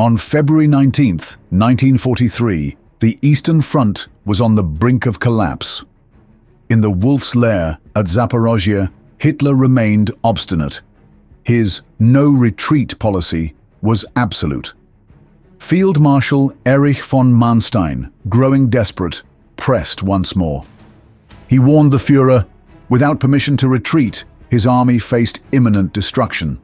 On February 19, 1943, the Eastern Front was on the brink of collapse. In the Wolf's Lair at Zaporozhye, Hitler remained obstinate. His no-retreat policy was absolute. Field Marshal Erich von Manstein, growing desperate, pressed once more. He warned the Führer, without permission to retreat, his army faced imminent destruction.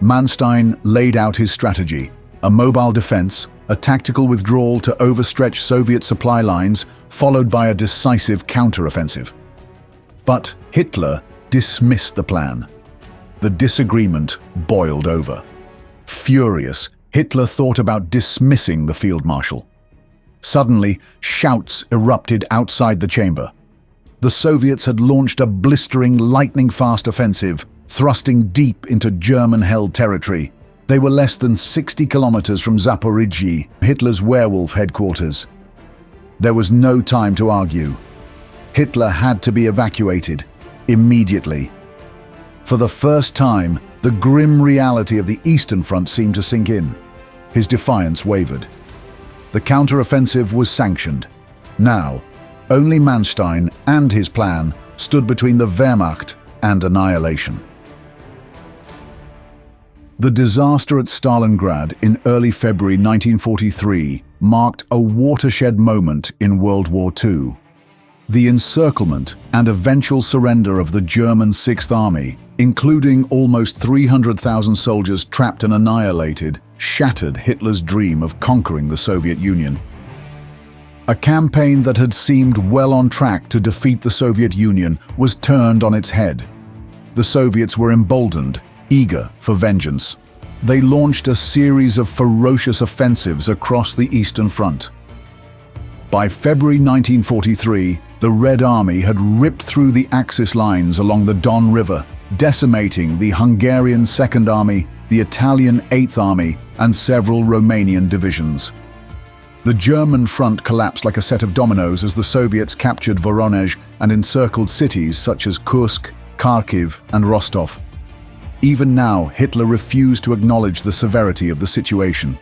Manstein laid out his strategy: a mobile defense, a tactical withdrawal to overstretch Soviet supply lines, followed by a decisive counteroffensive. But Hitler dismissed the plan. The disagreement boiled over. Furious, Hitler thought about dismissing the field marshal. Suddenly, shouts erupted outside the chamber. The Soviets had launched a blistering, lightning-fast offensive, thrusting deep into German-held territory. They were less than 60 kilometers from Zaporizhzhia, Hitler's werewolf headquarters. There was no time to argue. Hitler had to be evacuated, immediately. For the first time, the grim reality of the Eastern Front seemed to sink in. His defiance wavered. The counteroffensive was sanctioned. Now, only Manstein and his plan stood between the Wehrmacht and annihilation. The disaster at Stalingrad in early February 1943 marked a watershed moment in World War II. The encirclement and eventual surrender of the German Sixth Army, including almost 300,000 soldiers trapped and annihilated, shattered Hitler's dream of conquering the Soviet Union. A campaign that had seemed well on track to defeat the Soviet Union was turned on its head. The Soviets were emboldened, eager for vengeance. They launched a series of ferocious offensives across the Eastern Front. By February 1943, the Red Army had ripped through the Axis lines along the Don River, decimating the Hungarian Second Army, the Italian Eighth Army, and several Romanian divisions. The German front collapsed like a set of dominoes as the Soviets captured Voronezh and encircled cities such as Kursk, Kharkiv, and Rostov. Even now, Hitler refused to acknowledge the severity of the situation.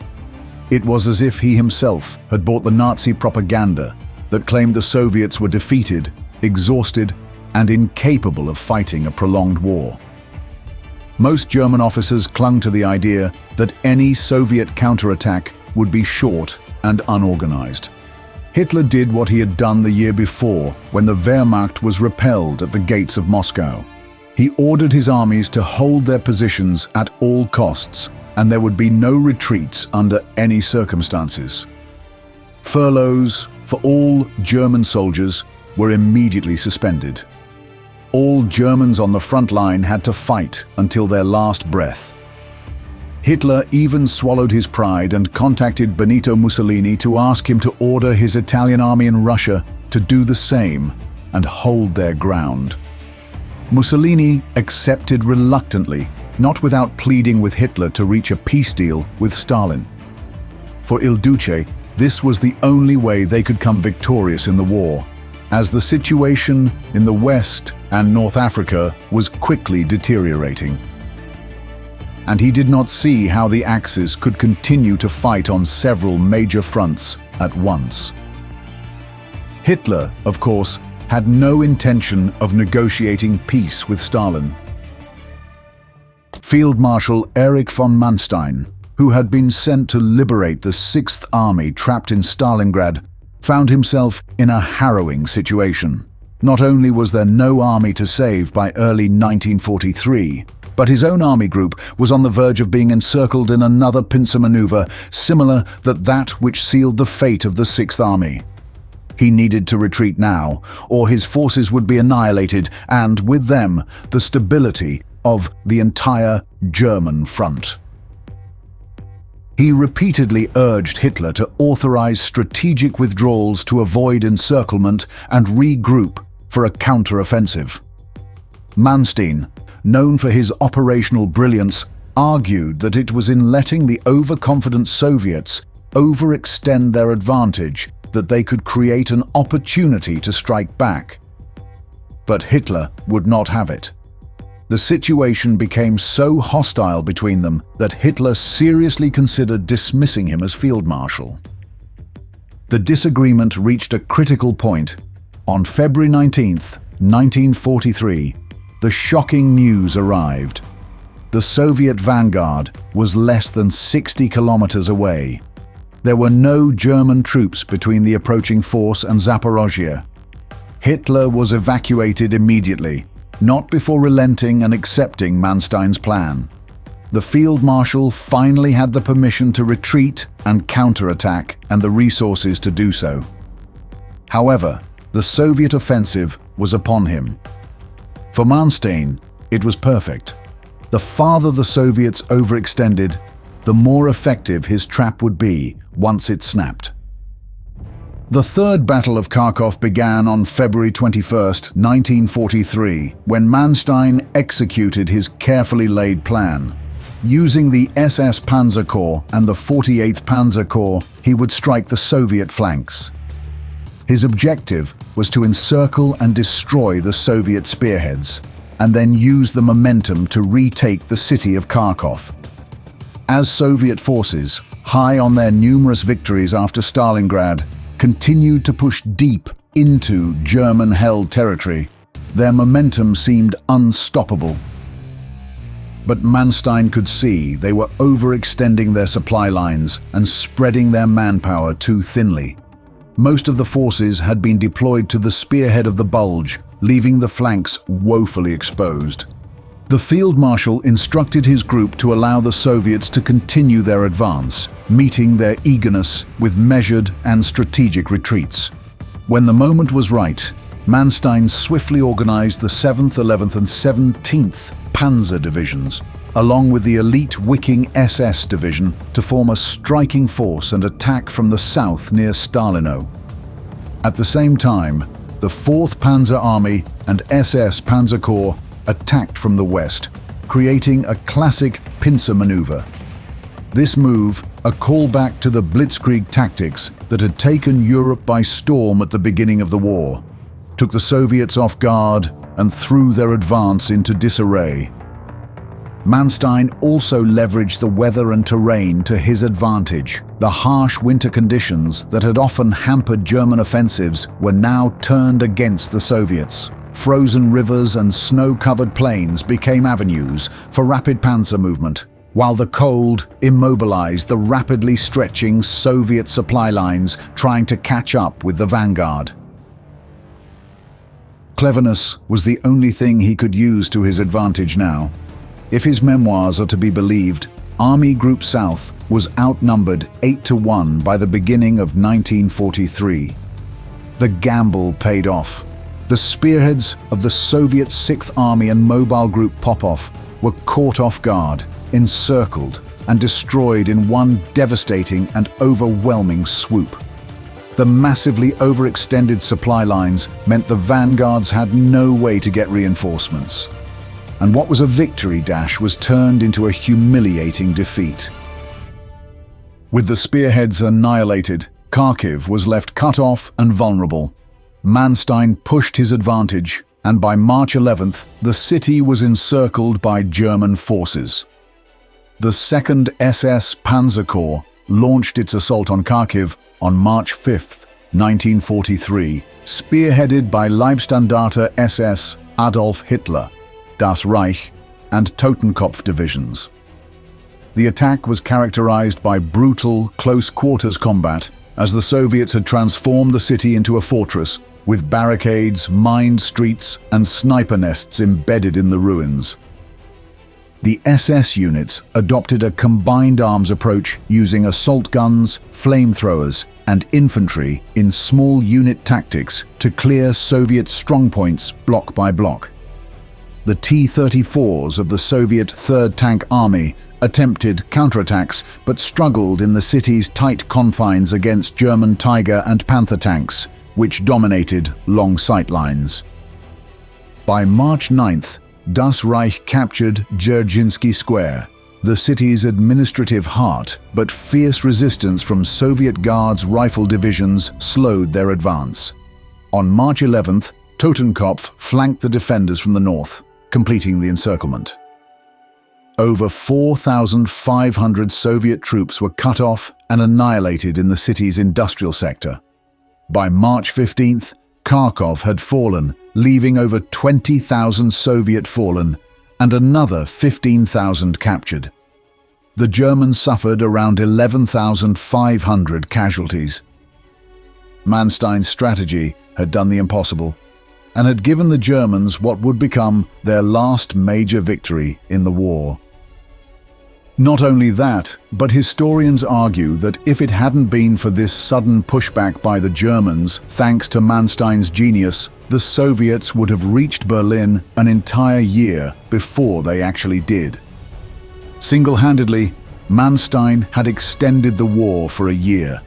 It was as if he himself had bought the Nazi propaganda that claimed the Soviets were defeated, exhausted, and incapable of fighting a prolonged war. Most German officers clung to the idea that any Soviet counterattack would be short and unorganized. Hitler did what he had done the year before when the Wehrmacht was repelled at the gates of Moscow. He ordered his armies to hold their positions at all costs, and there would be no retreats under any circumstances. Furloughs for all German soldiers were immediately suspended. All Germans on the front line had to fight until their last breath. Hitler even swallowed his pride and contacted Benito Mussolini to ask him to order his Italian army in Russia to do the same and hold their ground. Mussolini accepted reluctantly, not without pleading with Hitler to reach a peace deal with Stalin. For Il Duce, this was the only way they could come victorious in the war, as the situation in the West and North Africa was quickly deteriorating. And he did not see how the Axis could continue to fight on several major fronts at once. Hitler, of course, had no intention of negotiating peace with Stalin. Field Marshal Erich von Manstein, who had been sent to liberate the Sixth Army trapped in Stalingrad, found himself in a harrowing situation. Not only was there no army to save by early 1943, but his own army group was on the verge of being encircled in another pincer maneuver similar to that which sealed the fate of the Sixth Army. He needed to retreat now, or his forces would be annihilated, and with them, the stability of the entire German front. He repeatedly urged Hitler to authorize strategic withdrawals to avoid encirclement and regroup for a counter-offensive. Manstein, known for his operational brilliance, argued that it was in letting the overconfident Soviets overextend their advantage that they could create an opportunity to strike back. But Hitler would not have it. The situation became so hostile between them that Hitler seriously considered dismissing him as field marshal. The disagreement reached a critical point. On February 19th, 1943, the shocking news arrived. The Soviet vanguard was less than 60 kilometers away. There were no German troops between the approaching force and Zaporozhye. Hitler was evacuated immediately, not before relenting and accepting Manstein's plan. The field marshal finally had the permission to retreat and counterattack and the resources to do so. However, the Soviet offensive was upon him. For Manstein, it was perfect. The farther the Soviets overextended, the more effective his trap would be once it snapped. The Third Battle of Karkov began on February 21, 1943, when Manstein executed his carefully laid plan. Using the SS Panzer Corps and the 48th Panzer Corps, he would strike the Soviet flanks. His objective was to encircle and destroy the Soviet spearheads, and then use the momentum to retake the city of Karkov. As Soviet forces, high on their numerous victories after Stalingrad, continued to push deep into German-held territory, their momentum seemed unstoppable. But Manstein could see they were overextending their supply lines and spreading their manpower too thinly. Most of the forces had been deployed to the spearhead of the bulge, leaving the flanks woefully exposed. The field marshal instructed his group to allow the Soviets to continue their advance, meeting their eagerness with measured and strategic retreats. When the moment was right, Manstein swiftly organized the 7th, 11th and 17th Panzer Divisions, along with the elite Wiking SS Division, to form a striking force and attack from the south near Stalino. At the same time, the 4th Panzer Army and SS Panzer Corps attacked from the west, creating a classic pincer maneuver. This move, a callback to the blitzkrieg tactics that had taken Europe by storm at the beginning of the war, took the Soviets off guard and threw their advance into disarray. Manstein also leveraged the weather and terrain to his advantage. The harsh winter conditions that had often hampered German offensives were now turned against the Soviets. Frozen rivers and snow-covered plains became avenues for rapid panzer movement, while the cold immobilized the rapidly stretching Soviet supply lines trying to catch up with the vanguard. Cleverness was the only thing he could use to his advantage now. If his memoirs are to be believed, Army Group South was outnumbered 8-1 by the beginning of 1943. The gamble paid off. The spearheads of the Soviet 6th Army and Mobile Group Popov were caught off guard, encircled, and destroyed in one devastating and overwhelming swoop. The massively overextended supply lines meant the vanguards had no way to get reinforcements. And what was a victory dash was turned into a humiliating defeat. With the spearheads annihilated, Kharkiv was left cut off and vulnerable. Manstein pushed his advantage, and by March 11th, the city was encircled by German forces. The 2nd SS Panzer Corps launched its assault on Kharkiv on March 5th, 1943, spearheaded by Leibstandarte SS Adolf Hitler, Das Reich, and Totenkopf divisions. The attack was characterized by brutal, close-quarters combat, as the Soviets had transformed the city into a fortress, with barricades, mined streets, and sniper nests embedded in the ruins. The SS units adopted a combined arms approach using assault guns, flamethrowers, and infantry in small unit tactics to clear Soviet strongpoints block by block. The T-34s of the Soviet 3rd Tank Army attempted counterattacks but struggled in the city's tight confines against German Tiger and Panther tanks, which dominated long sight lines. By March 9th, Das Reich captured Dzerzhinsky Square, the city's administrative heart, but fierce resistance from Soviet Guards rifle divisions slowed their advance. On March 11th, Totenkopf flanked the defenders from the north. completing the encirclement. Over 4,500 Soviet troops were cut off and annihilated in the city's industrial sector. By March 15th, Karkov had fallen, leaving over 20,000 Soviet fallen and another 15,000 captured. The Germans suffered around 11,500 casualties. Manstein's strategy had done the impossible and had given the Germans what would become their last major victory in the war. Not only that, but historians argue that if it hadn't been for this sudden pushback by the Germans, thanks to Manstein's genius, the Soviets would have reached Berlin an entire year before they actually did. Single-handedly, Manstein had extended the war for a year.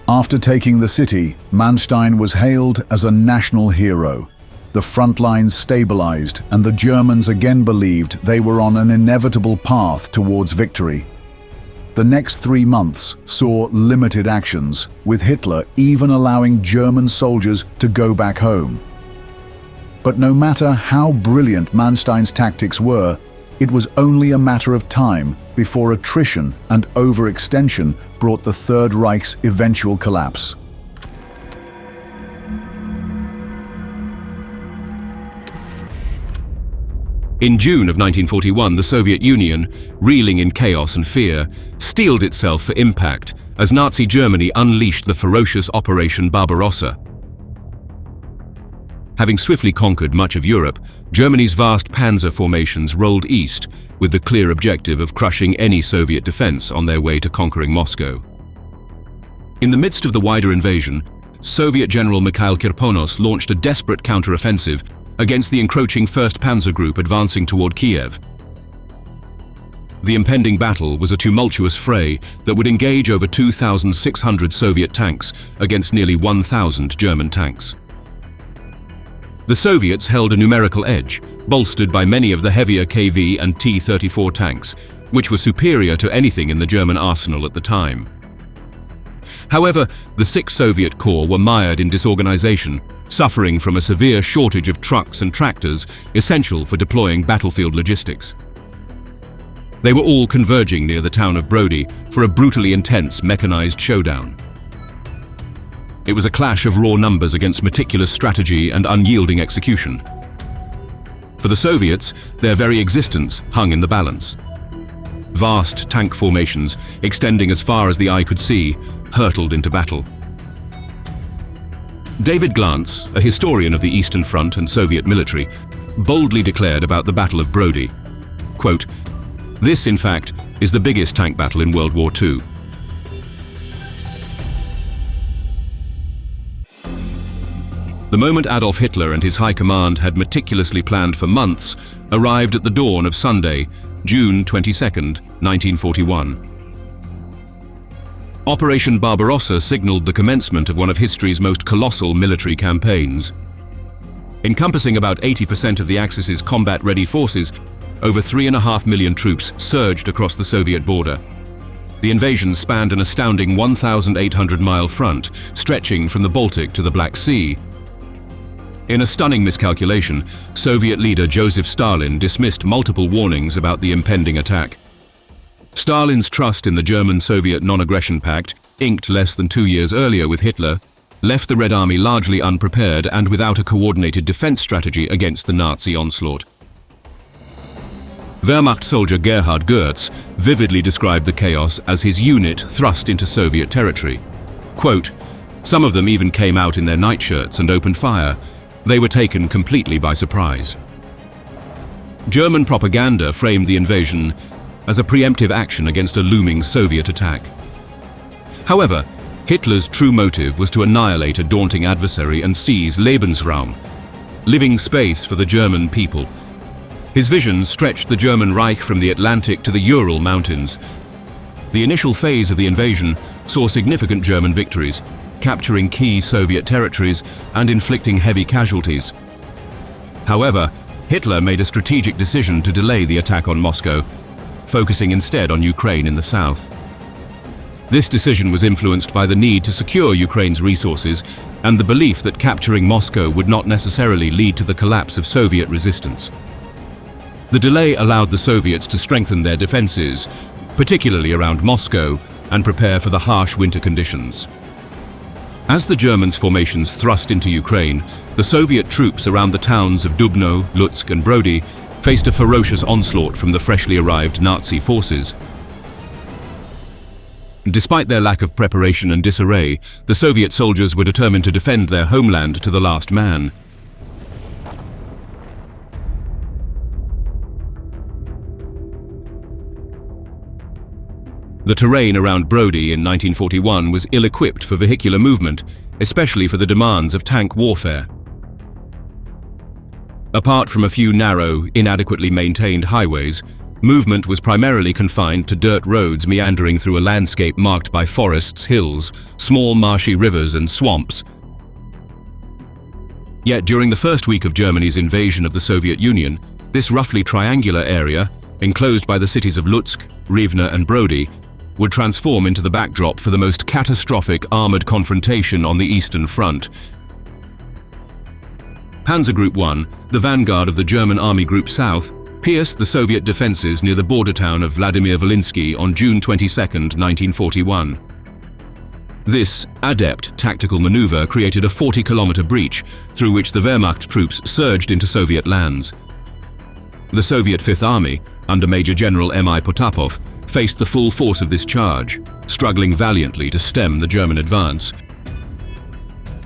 After taking the city, Manstein was hailed as a national hero. The front lines stabilized, and the Germans again believed they were on an inevitable path towards victory. The next 3 months saw limited actions, with Hitler even allowing German soldiers to go back home. But no matter how brilliant Manstein's tactics were, it was only a matter of time before attrition and overextension brought the Third Reich's eventual collapse. In June of 1941, the Soviet Union, reeling in chaos and fear, steeled itself for impact as Nazi Germany unleashed the ferocious Operation Barbarossa. Having swiftly conquered much of Europe, Germany's vast panzer formations rolled east with the clear objective of crushing any Soviet defense on their way to conquering Moscow. In the midst of the wider invasion, Soviet General Mikhail Kirponos launched a desperate counter-offensive against the encroaching 1st Panzer Group advancing toward Kiev. The impending battle was a tumultuous fray that would engage over 2,600 Soviet tanks against nearly 1,000 German tanks. The Soviets held a numerical edge, bolstered by many of the heavier KV and T-34 tanks, which were superior to anything in the German arsenal at the time. However, the 6 Soviet corps were mired in disorganization, suffering from a severe shortage of trucks and tractors essential for deploying battlefield logistics. They were all converging near the town of Brody for a brutally intense mechanized showdown. It was a clash of raw numbers against meticulous strategy and unyielding execution. For the Soviets, their very existence hung in the balance. Vast tank formations, extending as far as the eye could see, hurtled into battle. David Glantz, a historian of the Eastern Front and Soviet military, boldly declared about the Battle of Brody, quote, "This, in fact, is the biggest tank battle in World War II. The moment Adolf Hitler and his high command had meticulously planned for months arrived at the dawn of Sunday, June 22, 1941. Operation Barbarossa signaled the commencement of one of history's most colossal military campaigns. Encompassing about 80% of the Axis's combat-ready forces, over 3.5 million troops surged across the Soviet border. The invasion spanned an astounding 1,800-mile front, stretching from the Baltic to the Black Sea. In a stunning miscalculation, Soviet leader Joseph Stalin dismissed multiple warnings about the impending attack. Stalin's trust in the German-Soviet non-aggression pact, inked less than 2 years earlier with Hitler, left the Red Army largely unprepared and without a coordinated defense strategy against the Nazi onslaught. Wehrmacht soldier Gerhard Goertz vividly described the chaos as his unit thrust into Soviet territory. Quote, "Some of them even came out in their nightshirts and opened fire. They were taken completely by surprise." German propaganda framed the invasion as a preemptive action against a looming Soviet attack. However, Hitler's true motive was to annihilate a daunting adversary and seize Lebensraum, living space for the German people. His vision stretched the German Reich from the Atlantic to the Ural Mountains. The initial phase of the invasion saw significant German victories, capturing key Soviet territories and inflicting heavy casualties. However, Hitler made a strategic decision to delay the attack on Moscow, focusing instead on Ukraine in the south. This decision was influenced by the need to secure Ukraine's resources and the belief that capturing Moscow would not necessarily lead to the collapse of Soviet resistance. The delay allowed the Soviets to strengthen their defenses, particularly around Moscow, and prepare for the harsh winter conditions. As the Germans' formations thrust into Ukraine, the Soviet troops around the towns of Dubno, Lutsk and Brody faced a ferocious onslaught from the freshly arrived Nazi forces. Despite their lack of preparation and disarray, the Soviet soldiers were determined to defend their homeland to the last man. The terrain around Brody in 1941 was ill-equipped for vehicular movement, especially for the demands of tank warfare. Apart from a few narrow, inadequately maintained highways, movement was primarily confined to dirt roads meandering through a landscape marked by forests, hills, small marshy rivers and swamps. Yet during the first week of Germany's invasion of the Soviet Union, this roughly triangular area, enclosed by the cities of Lutsk, Rivne and Brody, would transform into the backdrop for the most catastrophic armored confrontation on the Eastern Front. Panzer Group 1, the vanguard of the German Army Group South, pierced the Soviet defenses near the border town of Vladimir-Volynski on June 22, 1941. This adept tactical maneuver created a 40-kilometer breach through which the Wehrmacht troops surged into Soviet lands. The Soviet Fifth Army, under Major General M.I. Potapov, faced the full force of this charge, struggling valiantly to stem the German advance.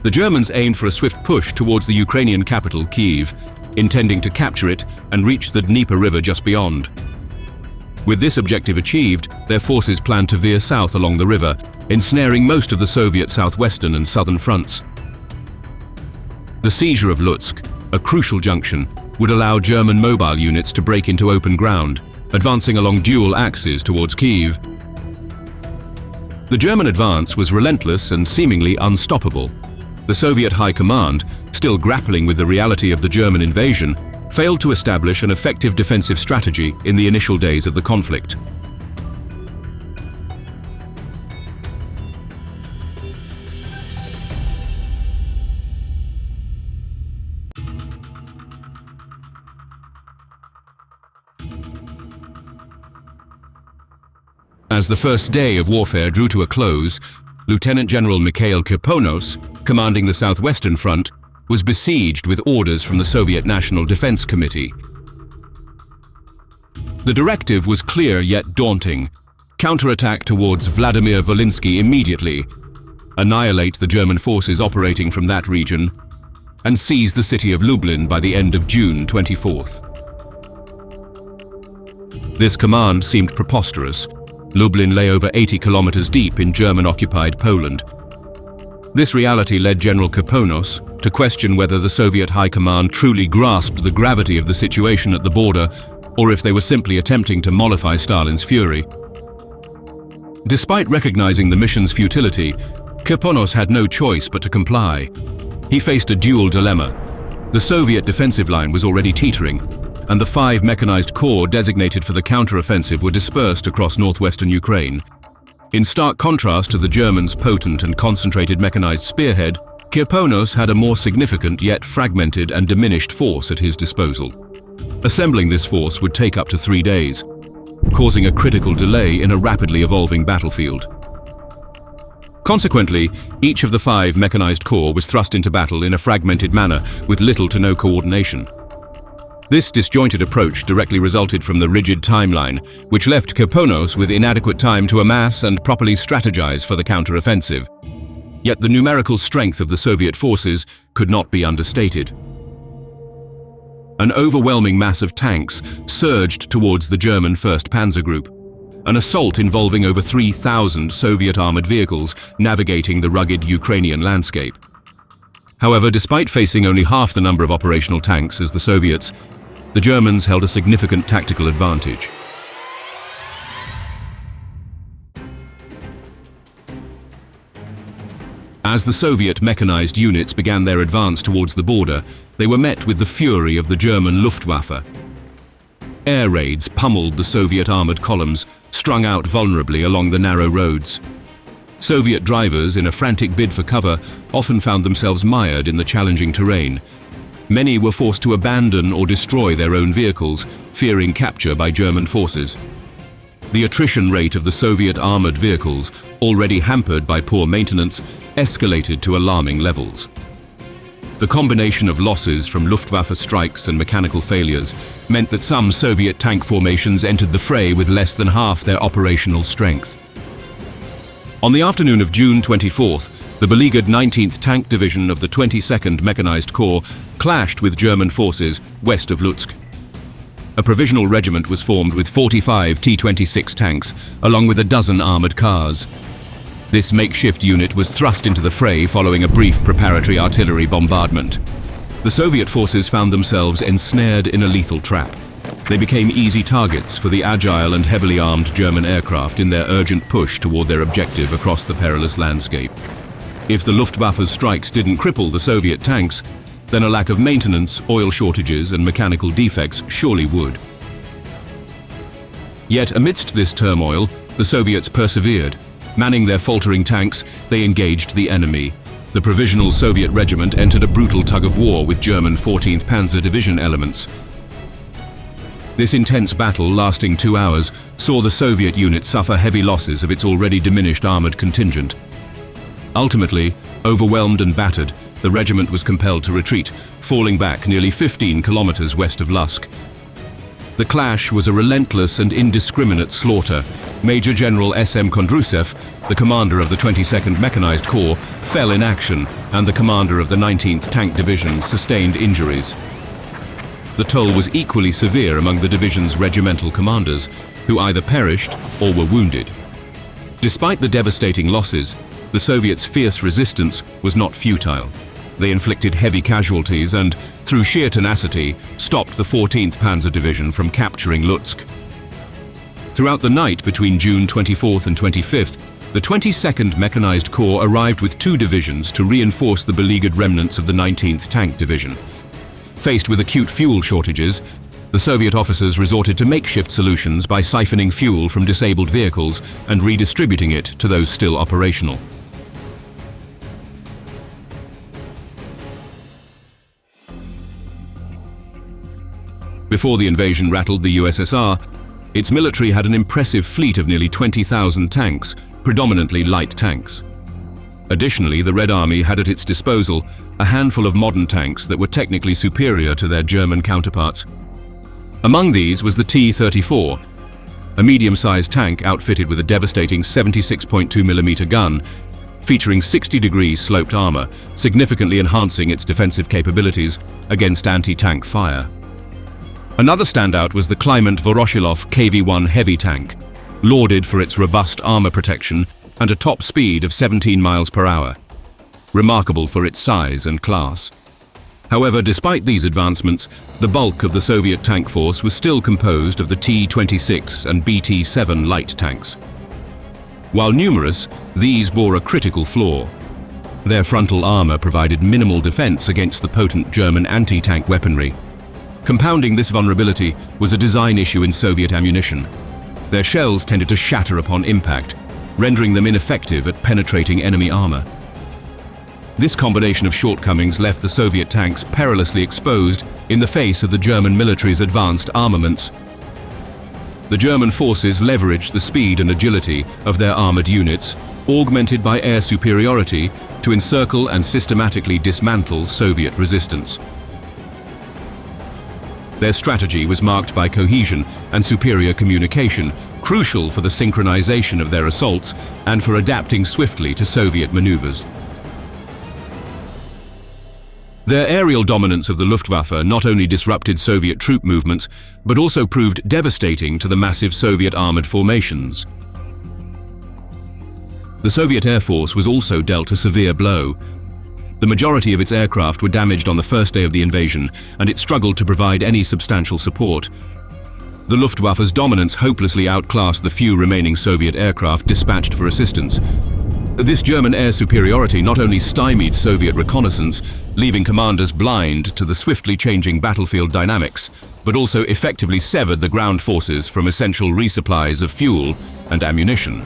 The Germans aimed for a swift push towards the Ukrainian capital, Kyiv, intending to capture it and reach the Dnieper River just beyond. With this objective achieved, their forces planned to veer south along the river, ensnaring most of the Soviet southwestern and southern fronts. The seizure of Lutsk, a crucial junction, would allow German mobile units to break into open ground, advancing along dual axes towards Kyiv. The German advance was relentless and seemingly unstoppable. The Soviet High Command, still grappling with the reality of the German invasion, failed to establish an effective defensive strategy in the initial days of the conflict. As the first day of warfare drew to a close, Lieutenant General Mikhail Kirponos, commanding the Southwestern Front, was besieged with orders from the Soviet National Defense Committee. The directive was clear yet daunting: counterattack towards Vladimir-Volynski immediately, annihilate the German forces operating from that region, and seize the city of Lublin by the end of June 24th. This command seemed preposterous. Lublin lay over 80 kilometers deep in German-occupied Poland. This reality led General Kirponos to question whether the Soviet High Command truly grasped the gravity of the situation at the border, or if they were simply attempting to mollify Stalin's fury. Despite recognizing the mission's futility, Kirponos had no choice but to comply. He faced a dual dilemma. The Soviet defensive line was already teetering, and the 5 mechanized corps designated for the counter-offensive were dispersed across northwestern Ukraine. In stark contrast to the Germans' potent and concentrated mechanized spearhead, Kirponos had a more significant yet fragmented and diminished force at his disposal. Assembling this force would take up to 3 days, causing a critical delay in a rapidly evolving battlefield. Consequently, each of the 5 mechanized corps was thrust into battle in a fragmented manner with little to no coordination. This disjointed approach directly resulted from the rigid timeline, which left Kirponos with inadequate time to amass and properly strategize for the counter-offensive. Yet the numerical strength of the Soviet forces could not be understated. An overwhelming mass of tanks surged towards the German 1st Panzer Group, an assault involving over 3,000 Soviet armored vehicles navigating the rugged Ukrainian landscape. However, despite facing only half the number of operational tanks as the Soviets, the Germans held a significant tactical advantage. As the Soviet mechanized units began their advance towards the border, they were met with the fury of the German Luftwaffe. Air raids pummeled the Soviet armored columns, strung out vulnerably along the narrow roads. Soviet drivers, in a frantic bid for cover, often found themselves mired in the challenging terrain. Many were forced to abandon or destroy their own vehicles, fearing capture by German forces. The attrition rate of the Soviet armored vehicles, already hampered by poor maintenance, escalated to alarming levels. The combination of losses from Luftwaffe strikes and mechanical failures meant that some Soviet tank formations entered the fray with less than half their operational strength. On the afternoon of June 24th, the beleaguered 19th Tank Division of the 22nd Mechanized Corps clashed with German forces west of Lutsk. A provisional regiment was formed with 45 T-26 tanks, along with a dozen armored cars. This makeshift unit was thrust into the fray following a brief preparatory artillery bombardment. The Soviet forces found themselves ensnared in a lethal trap. They became easy targets for the agile and heavily armed German aircraft in their urgent push toward their objective across the perilous landscape. If the Luftwaffe's strikes didn't cripple the Soviet tanks, then a lack of maintenance, oil shortages, and mechanical defects surely would. Yet amidst this turmoil, the Soviets persevered. Manning their faltering tanks, they engaged the enemy. The provisional Soviet regiment entered a brutal tug-of-war with German 14th Panzer Division elements. This intense battle, lasting 2 hours, saw the Soviet unit suffer heavy losses of its already diminished armored contingent. Ultimately, overwhelmed and battered, the regiment was compelled to retreat, falling back nearly 15 kilometers west of Lutsk. The clash was a relentless and indiscriminate slaughter. Major General S.M. Kondrusev, the commander of the 22nd Mechanized Corps, fell in action, and the commander of the 19th Tank Division sustained injuries. The toll was equally severe among the division's regimental commanders, who either perished or were wounded. Despite the devastating losses, the Soviets' fierce resistance was not futile. They inflicted heavy casualties and, through sheer tenacity, stopped the 14th Panzer Division from capturing Lutsk. Throughout the night between June 24th and 25th, the 22nd Mechanized Corps arrived with 2 divisions to reinforce the beleaguered remnants of the 19th Tank Division. Faced with acute fuel shortages, the Soviet officers resorted to makeshift solutions by siphoning fuel from disabled vehicles and redistributing it to those still operational. Before the invasion rattled the USSR, its military had an impressive fleet of nearly 20,000 tanks, predominantly light tanks. Additionally, the Red Army had at its disposal a handful of modern tanks that were technically superior to their German counterparts. Among these was the T-34, a medium-sized tank outfitted with a devastating 76.2mm gun, featuring 60-degree sloped armor, significantly enhancing its defensive capabilities against anti-tank fire. Another standout was the Kliment Voroshilov KV-1 heavy tank, lauded for its robust armor protection and a top speed of 17 miles per hour, remarkable for its size and class. However, despite these advancements, the bulk of the Soviet tank force was still composed of the T-26 and BT-7 light tanks. While numerous, these bore a critical flaw. Their frontal armor provided minimal defense against the potent German anti-tank weaponry. Compounding this vulnerability was a design issue in Soviet ammunition. Their shells tended to shatter upon impact, rendering them ineffective at penetrating enemy armor. This combination of shortcomings left the Soviet tanks perilously exposed in the face of the German military's advanced armaments. The German forces leveraged the speed and agility of their armored units, augmented by air superiority, to encircle and systematically dismantle Soviet resistance. Their strategy was marked by cohesion and superior communication, crucial for the synchronization of their assaults and for adapting swiftly to Soviet maneuvers. Their aerial dominance of the Luftwaffe not only disrupted Soviet troop movements, but also proved devastating to the massive Soviet armored formations. The Soviet Air Force was also dealt a severe blow. The majority of its aircraft were damaged on the first day of the invasion, and it struggled to provide any substantial support. The Luftwaffe's dominance hopelessly outclassed the few remaining Soviet aircraft dispatched for assistance. This German air superiority not only stymied Soviet reconnaissance, leaving commanders blind to the swiftly changing battlefield dynamics, but also effectively severed the ground forces from essential resupplies of fuel and ammunition.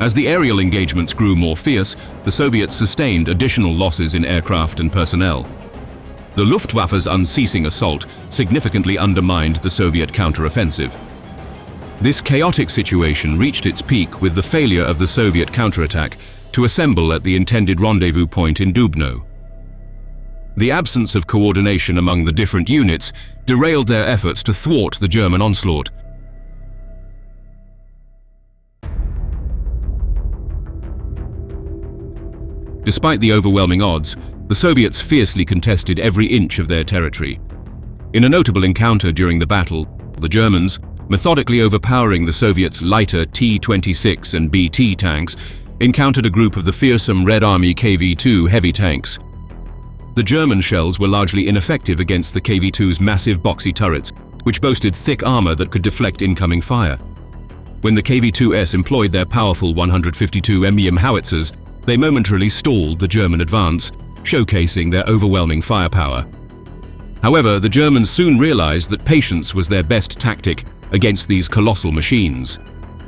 As the aerial engagements grew more fierce, the Soviets sustained additional losses in aircraft and personnel. The Luftwaffe's unceasing assault significantly undermined the Soviet counteroffensive. This chaotic situation reached its peak with the failure of the Soviet counterattack to assemble at the intended rendezvous point in Dubno. The absence of coordination among the different units derailed their efforts to thwart the German onslaught. Despite the overwhelming odds, the Soviets fiercely contested every inch of their territory. In a notable encounter during the battle, the Germans, methodically overpowering the Soviets' lighter T-26 and BT tanks, encountered a group of the fearsome Red Army KV-2 heavy tanks. The German shells were largely ineffective against the KV-2's massive boxy turrets, which boasted thick armor that could deflect incoming fire. When the KV-2S employed their powerful 152 mm howitzers, they momentarily stalled the German advance, showcasing their overwhelming firepower. However, the Germans soon realized that patience was their best tactic against these colossal machines.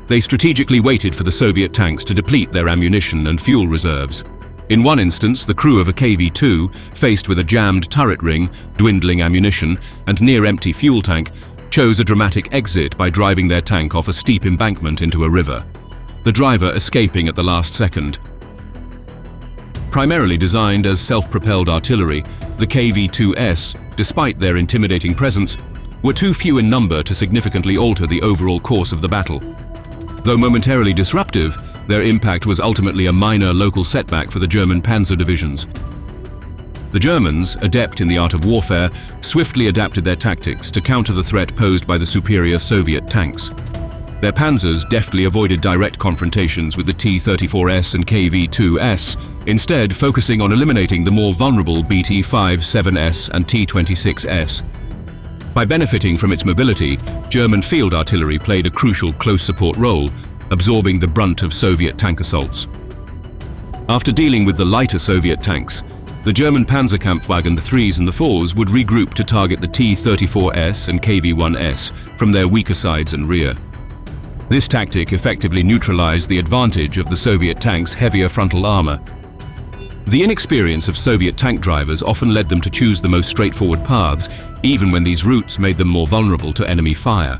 They strategically waited for the Soviet tanks to deplete their ammunition and fuel reserves. In one instance, the crew of a KV-2, faced with a jammed turret ring, dwindling ammunition, and near-empty fuel tank, chose a dramatic exit by driving their tank off a steep embankment into a river, the driver escaping at the last second. Primarily designed as self-propelled artillery, the KV-2S, despite their intimidating presence, were too few in number to significantly alter the overall course of the battle. Though momentarily disruptive, their impact was ultimately a minor local setback for the German panzer divisions. The Germans, adept in the art of warfare, swiftly adapted their tactics to counter the threat posed by the superior Soviet tanks. Their panzers deftly avoided direct confrontations with the T-34S and KV-2S, instead focusing on eliminating the more vulnerable BT-5-7S and T-26S. By benefiting from its mobility, German field artillery played a crucial close support role, absorbing the brunt of Soviet tank assaults. After dealing with the lighter Soviet tanks, the German Panzerkampfwagen, the 3s and the 4s, would regroup to target the T-34S and KV-1S from their weaker sides and rear. This tactic effectively neutralized the advantage of the Soviet tanks' heavier frontal armor. The inexperience of Soviet tank drivers often led them to choose the most straightforward paths, even when these routes made them more vulnerable to enemy fire.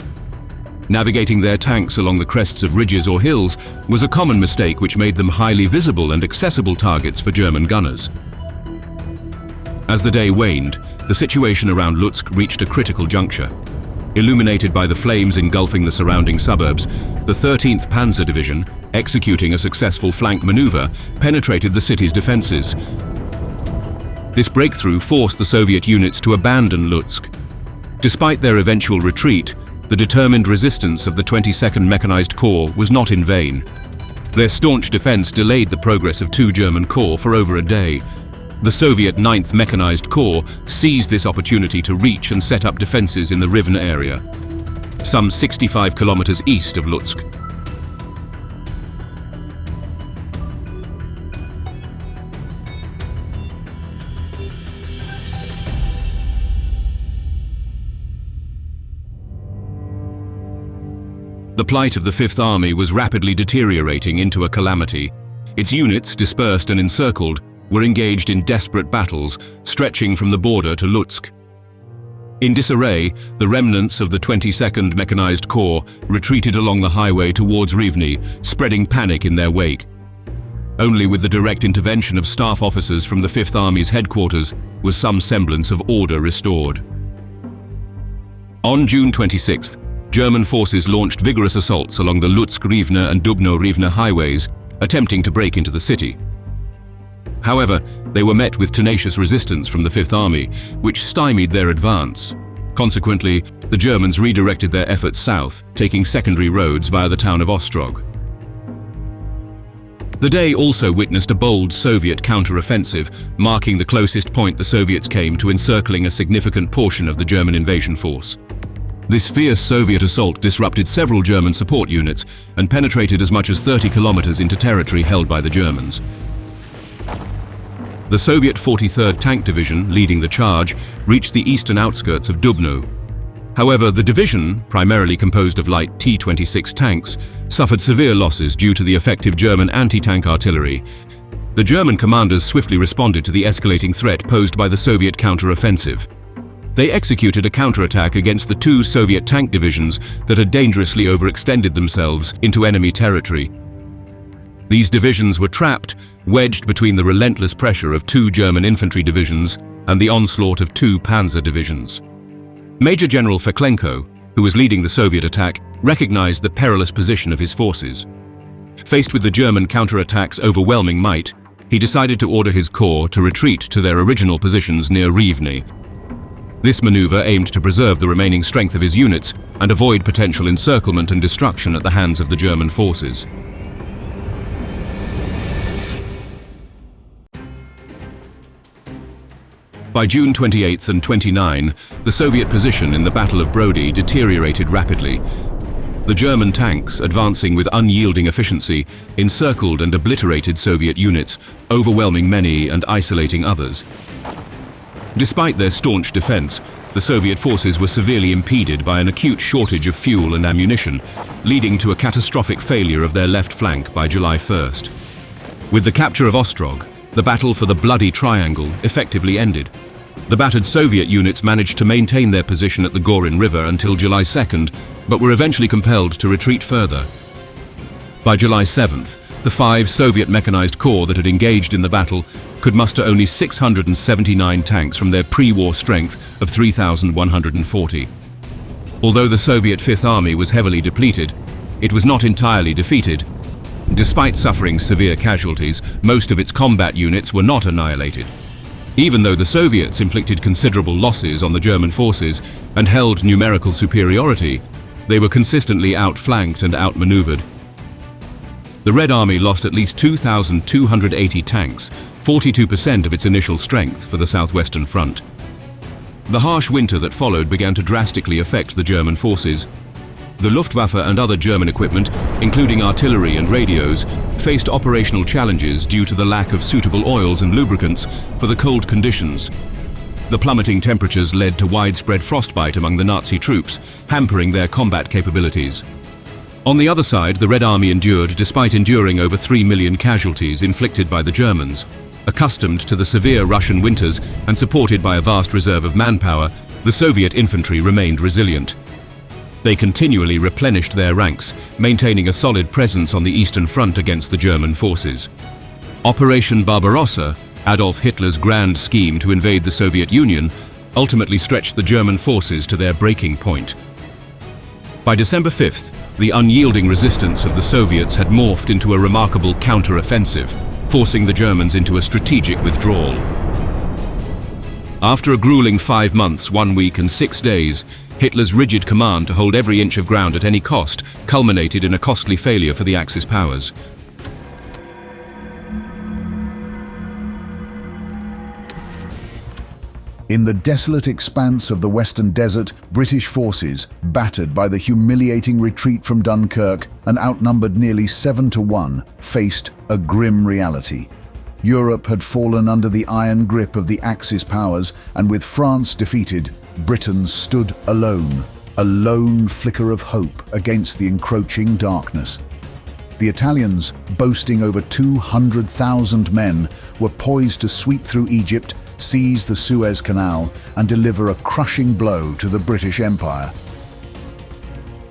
Navigating their tanks along the crests of ridges or hills was a common mistake which made them highly visible and accessible targets for German gunners. As the day waned, the situation around Lutsk reached a critical juncture. Illuminated by the flames engulfing the surrounding suburbs, the 13th Panzer Division, executing a successful flank maneuver, penetrated the city's defenses. This breakthrough forced the Soviet units to abandon Lutsk. Despite their eventual retreat, the determined resistance of the 22nd Mechanized Corps was not in vain. Their staunch defense delayed the progress of 2 German corps for over a day. The Soviet 9th Mechanized Corps seized this opportunity to reach and set up defenses in the Rivne area, some 65 kilometers east of Lutsk. The plight of the Fifth Army was rapidly deteriorating into a calamity. Its units, dispersed and encircled, were engaged in desperate battles, stretching from the border to Lutsk. In disarray, the remnants of the 22nd Mechanized Corps retreated along the highway towards Rivne, spreading panic in their wake. Only with the direct intervention of staff officers from the Fifth Army's headquarters was some semblance of order restored. On June 26th, German forces launched vigorous assaults along the Lutsk-Rivne and Dubno-Rivne highways, attempting to break into the city. However, they were met with tenacious resistance from the Fifth Army, which stymied their advance. Consequently, the Germans redirected their efforts south, taking secondary roads via the town of Ostrog. The day also witnessed a bold Soviet counter-offensive, marking the closest point the Soviets came to encircling a significant portion of the German invasion force. This fierce Soviet assault disrupted several German support units and penetrated as much as 30 kilometers into territory held by the Germans. The Soviet 43rd Tank Division, leading the charge, reached the eastern outskirts of Dubno. However, the division, primarily composed of light T-26 tanks, suffered severe losses due to the effective German anti-tank artillery. The German commanders swiftly responded to the escalating threat posed by the Soviet counter-offensive. They executed a counterattack against the 2 Soviet tank divisions that had dangerously overextended themselves into enemy territory. These divisions were trapped, wedged between the relentless pressure of 2 German infantry divisions and the onslaught of 2 panzer divisions. Major General Feklenko, who was leading the Soviet attack, recognized the perilous position of his forces. Faced with the German counterattack's overwhelming might, he decided to order his corps to retreat to their original positions near Rivne. This maneuver aimed to preserve the remaining strength of his units and avoid potential encirclement and destruction at the hands of the German forces. By June 28 and 29, the Soviet position in the Battle of Brody deteriorated rapidly. The German tanks, advancing with unyielding efficiency, encircled and obliterated Soviet units, overwhelming many and isolating others. Despite their staunch defense, the Soviet forces were severely impeded by an acute shortage of fuel and ammunition, leading to a catastrophic failure of their left flank by July 1st. With the capture of Ostrog, the battle for the Bloody Triangle effectively ended. The battered Soviet units managed to maintain their position at the Gorin River until July 2nd, but were eventually compelled to retreat further. By July 7th, the 5 Soviet mechanized corps that had engaged in the battle could muster only 679 tanks from their pre-war strength of 3,140. Although the Soviet Fifth Army was heavily depleted, it was not entirely defeated. Despite suffering severe casualties, most of its combat units were not annihilated. Even though the Soviets inflicted considerable losses on the German forces and held numerical superiority, they were consistently outflanked and outmaneuvered. The Red Army lost at least 2,280 tanks, 42% of its initial strength for the southwestern front. The harsh winter that followed began to drastically affect the German forces. The Luftwaffe and other German equipment, including artillery and radios, faced operational challenges due to the lack of suitable oils and lubricants for the cold conditions. The plummeting temperatures led to widespread frostbite among the Nazi troops, hampering their combat capabilities. On the other side, the Red Army endured despite enduring over 3 million casualties inflicted by the Germans. Accustomed to the severe Russian winters and supported by a vast reserve of manpower, the Soviet infantry remained resilient. They continually replenished their ranks, maintaining a solid presence on the Eastern Front against the German forces. Operation Barbarossa, Adolf Hitler's grand scheme to invade the Soviet Union, ultimately stretched the German forces to their breaking point. By December 5th, the unyielding resistance of the Soviets had morphed into a remarkable counter-offensive, forcing the Germans into a strategic withdrawal. After a grueling 5 months, 1 week and 6 days, Hitler's rigid command to hold every inch of ground at any cost culminated in a costly failure for the Axis powers. In the desolate expanse of the Western Desert, British forces, battered by the humiliating retreat from Dunkirk and outnumbered nearly 7-1, faced a grim reality. Europe had fallen under the iron grip of the Axis powers, and with France defeated, Britain stood alone, a lone flicker of hope against the encroaching darkness. The Italians, boasting over 200,000 men, were poised to sweep through Egypt, seize the Suez Canal, and deliver a crushing blow to the British Empire.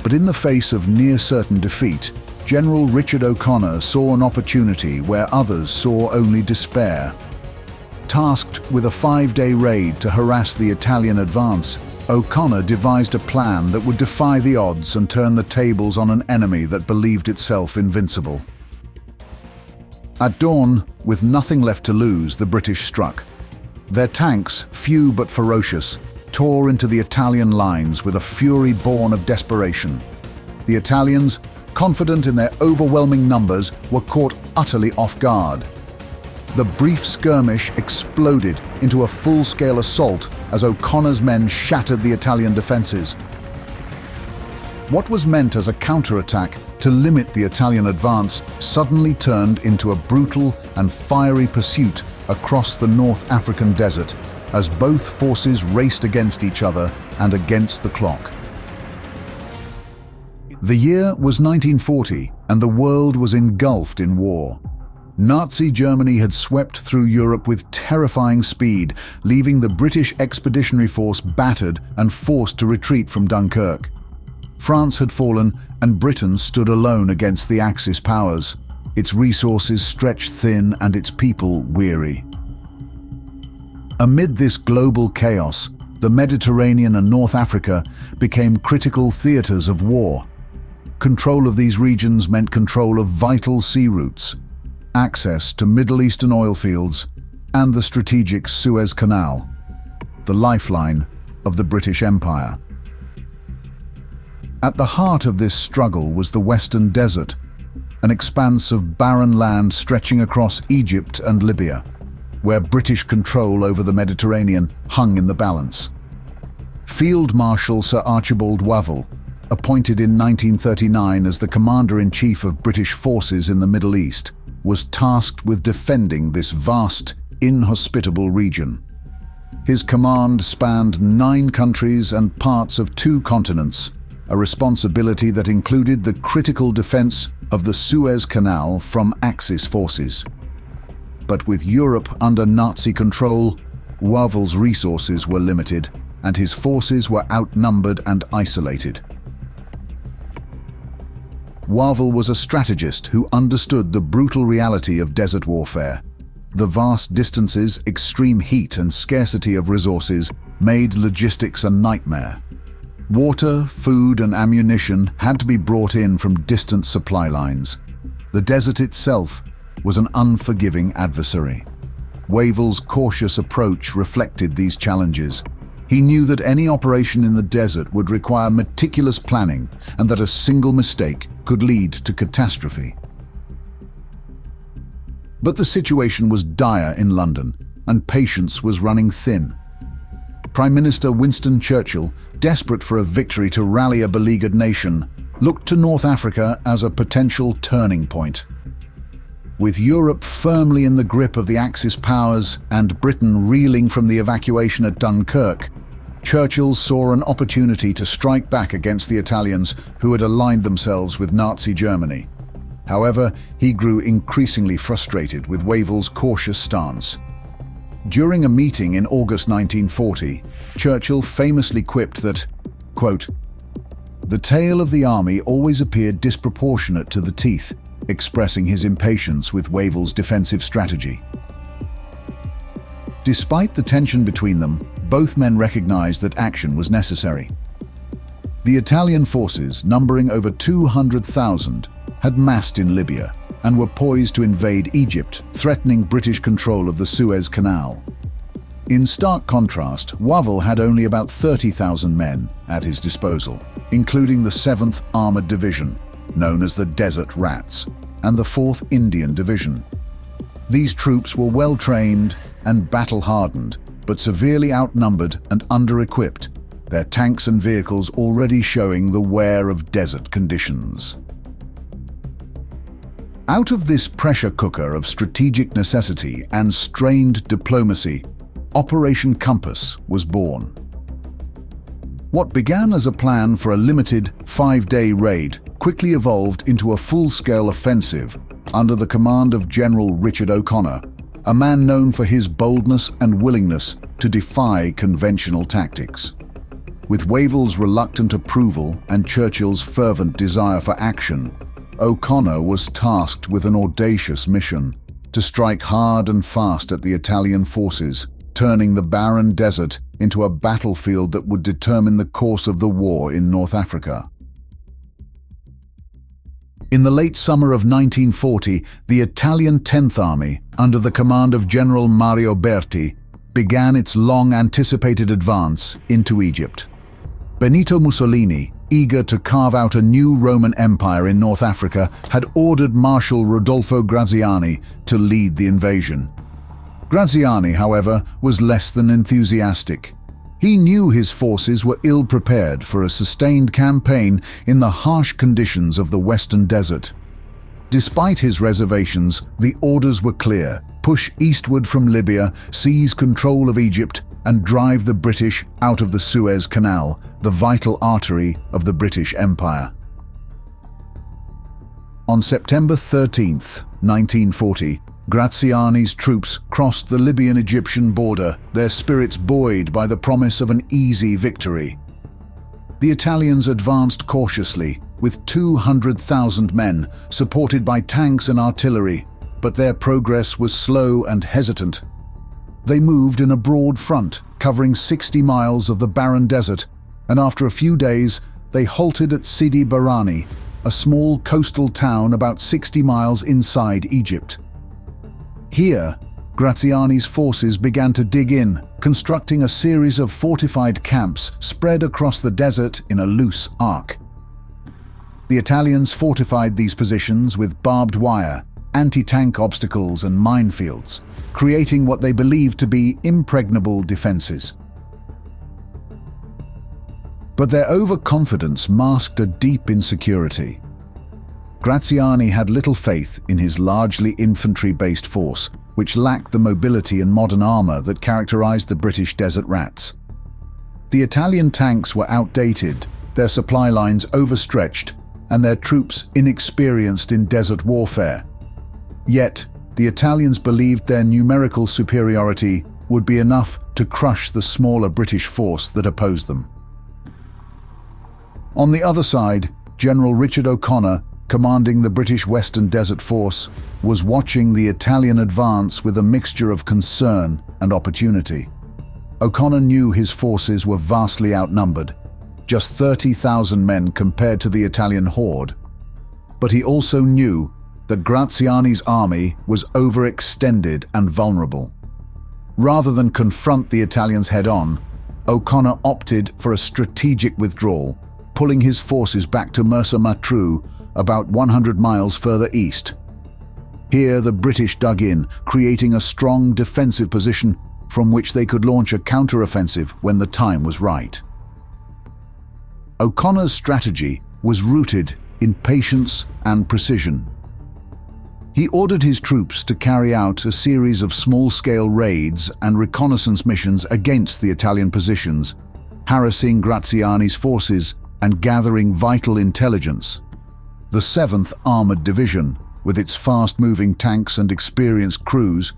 But in the face of near-certain defeat, General Richard O'Connor saw an opportunity where others saw only despair. Tasked with a 5-day raid to harass the Italian advance, O'Connor devised a plan that would defy the odds and turn the tables on an enemy that believed itself invincible. At dawn, with nothing left to lose, the British struck. Their tanks, few but ferocious, tore into the Italian lines with a fury born of desperation. The Italians, confident in their overwhelming numbers, were caught utterly off guard. The brief skirmish exploded into a full-scale assault as O'Connor's men shattered the Italian defenses. What was meant as a counterattack to limit the Italian advance suddenly turned into a brutal and fiery pursuit across the North African desert as both forces raced against each other and against the clock. The year was 1940, and the world was engulfed in war. Nazi Germany had swept through Europe with terrifying speed, leaving the British Expeditionary Force battered and forced to retreat from Dunkirk. France had fallen, and Britain stood alone against the Axis powers, its resources stretched thin and its people weary. Amid this global chaos, the Mediterranean and North Africa became critical theaters of war. Control of these regions meant control of vital sea routes, access to Middle Eastern oil fields, and the strategic Suez Canal, the lifeline of the British Empire. At the heart of this struggle was the Western Desert, an expanse of barren land stretching across Egypt and Libya, where British control over the Mediterranean hung in the balance. Field Marshal Sir Archibald Wavell, appointed in 1939 as the Commander-in-Chief of British forces in the Middle East, was tasked with defending this vast, inhospitable region. His command spanned 9 countries and parts of 2 continents, a responsibility that included the critical defense of the Suez Canal from Axis forces. But with Europe under Nazi control, Wavell's resources were limited, and his forces were outnumbered and isolated. Wavell was a strategist who understood the brutal reality of desert warfare. The vast distances, extreme heat, and scarcity of resources made logistics a nightmare. Water, food, and ammunition had to be brought in from distant supply lines. The desert itself was an unforgiving adversary. Wavell's cautious approach reflected these challenges. He knew that any operation in the desert would require meticulous planning and that a single mistake could lead to catastrophe. But the situation was dire in London, and patience was running thin. Prime Minister Winston Churchill, desperate for a victory to rally a beleaguered nation, looked to North Africa as a potential turning point. With Europe firmly in the grip of the Axis powers and Britain reeling from the evacuation at Dunkirk, Churchill saw an opportunity to strike back against the Italians who had aligned themselves with Nazi Germany. However, he grew increasingly frustrated with Wavell's cautious stance. During a meeting in August 1940, Churchill famously quipped that, quote, "The tail of the army always appeared disproportionate to the teeth," expressing his impatience with Wavell's defensive strategy. Despite the tension between them, both men recognized that action was necessary. The Italian forces, numbering over 200,000, had massed in Libya and were poised to invade Egypt, threatening British control of the Suez Canal. In stark contrast, Wavell had only about 30,000 men at his disposal, including the 7th Armored Division, known as the Desert Rats, and the 4th Indian Division. These troops were well-trained and battle-hardened, but severely outnumbered and under-equipped, their tanks and vehicles already showing the wear of desert conditions. Out of this pressure cooker of strategic necessity and strained diplomacy, Operation Compass was born. What began as a plan for a limited 5-day raid quickly evolved into a full-scale offensive under the command of General Richard O'Connor, a man known for his boldness and willingness to defy conventional tactics. With Wavell's reluctant approval and Churchill's fervent desire for action, O'Connor was tasked with an audacious mission to strike hard and fast at the Italian forces, turning the barren desert into a battlefield that would determine the course of the war in North Africa. In the late summer of 1940, the Italian 10th Army, under the command of General Mario Berti, began its long-anticipated advance into Egypt. Benito Mussolini, eager to carve out a new Roman Empire in North Africa, had ordered Marshal Rodolfo Graziani to lead the invasion. Graziani, however, was less than enthusiastic. He knew his forces were ill-prepared for a sustained campaign in the harsh conditions of the Western Desert. Despite his reservations, the orders were clear: push eastward from Libya, seize control of Egypt, and drive the British out of the Suez Canal, the vital artery of the British Empire. On September 13th, 1940, Graziani's troops crossed the Libyan-Egyptian border, their spirits buoyed by the promise of an easy victory. The Italians advanced cautiously, with 200,000 men, supported by tanks and artillery, but their progress was slow and hesitant. They moved in a broad front, covering 60 miles of the barren desert, and after a few days, they halted at Sidi Barrani, a small coastal town about 60 miles inside Egypt. Here, Graziani's forces began to dig in, constructing a series of fortified camps spread across the desert in a loose arc. The Italians fortified these positions with barbed wire, anti-tank obstacles and minefields, creating what they believed to be impregnable defenses. But their overconfidence masked a deep insecurity. Graziani had little faith in his largely infantry-based force, which lacked the mobility and modern armor that characterized the British desert rats. The Italian tanks were outdated, their supply lines overstretched, and their troops inexperienced in desert warfare. Yet, the Italians believed their numerical superiority would be enough to crush the smaller British force that opposed them. On the other side, General Richard O'Connor, commanding the British Western Desert Force, was watching the Italian advance with a mixture of concern and opportunity. O'Connor knew his forces were vastly outnumbered, just 30,000 men compared to the Italian horde. But he also knew that Graziani's army was overextended and vulnerable. Rather than confront the Italians head-on, O'Connor opted for a strategic withdrawal, pulling his forces back to Mersa Matruh, about 100 miles further east. Here the British dug in, creating a strong defensive position from which they could launch a counter-offensive when the time was right. O'Connor's strategy was rooted in patience and precision. He ordered his troops to carry out a series of small-scale raids and reconnaissance missions against the Italian positions, harassing Graziani's forces and gathering vital intelligence. The 7th Armored Division, with its fast-moving tanks and experienced crews,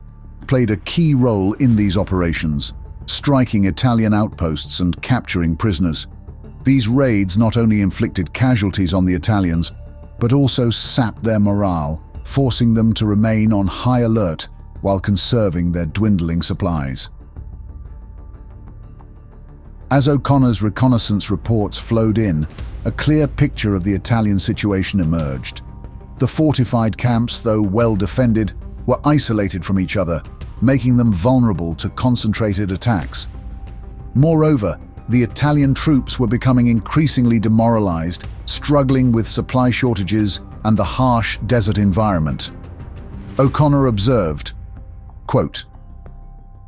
played a key role in these operations, striking Italian outposts and capturing prisoners. These raids not only inflicted casualties on the Italians, but also sapped their morale, forcing them to remain on high alert while conserving their dwindling supplies. As O'Connor's reconnaissance reports flowed in, a clear picture of the Italian situation emerged. The fortified camps, though well defended, were isolated from each other, making them vulnerable to concentrated attacks. Moreover, the Italian troops were becoming increasingly demoralized, struggling with supply shortages and the harsh desert environment. O'Connor observed, quote,